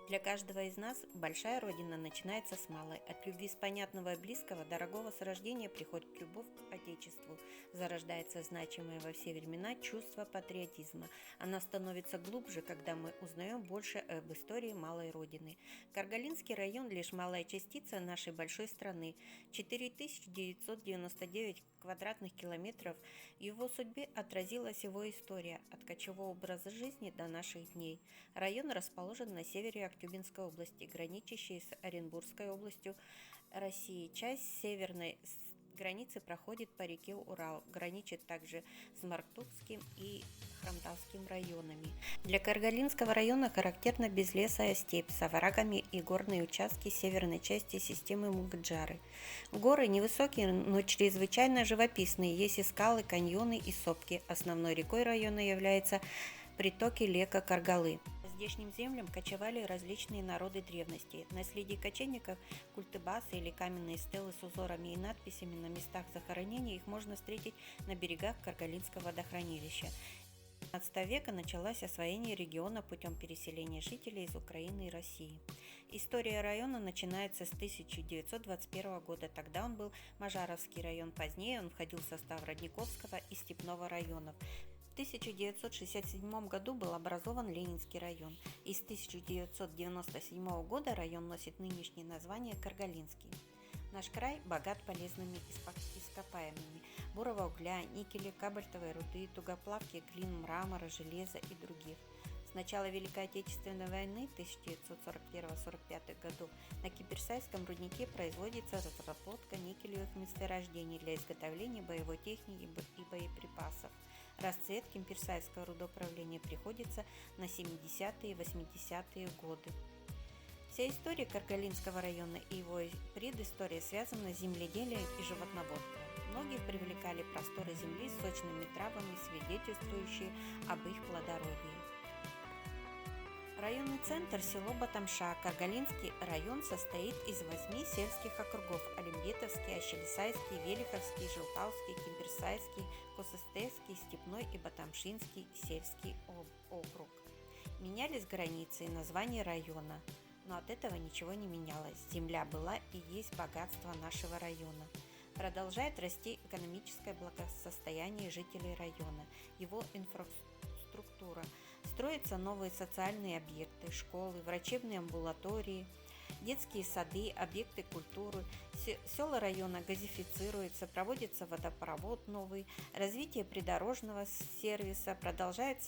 Для каждого из нас большая родина начинается с малой. От любви с понятного и близкого, дорогого с рождения приходит любовь к Отечеству. Зарождается значимое во все времена чувство патриотизма. Она становится глубже, когда мы узнаем больше об истории малой родины. Каргалинский район – лишь малая частица нашей большой страны. 4999 квадратных километров. В его судьбе отразилась его история от кочевого образа жизни до наших дней. Район расположен на севере Актюбинской области, граничащей с Оренбургской областью России. Часть северной границы проходит по реке Урал, граничит также с Марктукским и Храмтовским районами. Для Каргалинского района характерна безлесая степь с оврагами и горные участки северной части системы Мукджары. Горы невысокие, но чрезвычайно живописные, есть и скалы, каньоны и сопки. Основной рекой района является притоки Лека Каргалы. По здешним землям кочевали различные народы древности. Наследие кочевников, культыбасы или каменные стелы с узорами и надписями на местах захоронения их можно встретить на берегах Каргалинского водохранилища. В XV века началось освоение региона путем переселения жителей из Украины и России. История района начинается с 1921 года, тогда он был Мажаровский район, позднее он входил в состав Родниковского и Степного районов. В 1967 году был образован Ленинский район, и с 1997 года район носит нынешнее название Каргалинский. Наш край богат полезными ископаемыми – бурого угля, никеля, кабальтовой руды, тугоплавки, глин, мрамора, железа и других. С начала Великой Отечественной войны 1941-1945 году на Кипирсайском руднике производится разработка никелевых месторождений для изготовления боевой техники и боеприпасов. Расцвет кипирсайского рудоуправления приходится на 70-е и 80-е годы. Вся история Каргалинского района и его предыстория связана с земледелием и животноводством. Многих привлекали просторы земли с сочными травами, свидетельствующие об их плодородии. Районный центр – село Батамша. Каргалинский район состоит из 8 сельских округов – Олимбетовский, Ащелисайский, Велиховский, Желтауский, Кимперсайский, Косыстевский, Степной и Батамшинский сельский округ. Менялись границы и названия района, но от этого ничего не менялось. Земля была и есть богатство нашего района. Продолжает расти экономическое благосостояние жителей района, его инфраструктура. Строятся новые социальные объекты, школы, врачебные амбулатории, детские сады, объекты культуры. Села района газифицируются, проводится водопровод новый, развитие придорожного сервиса, продолжается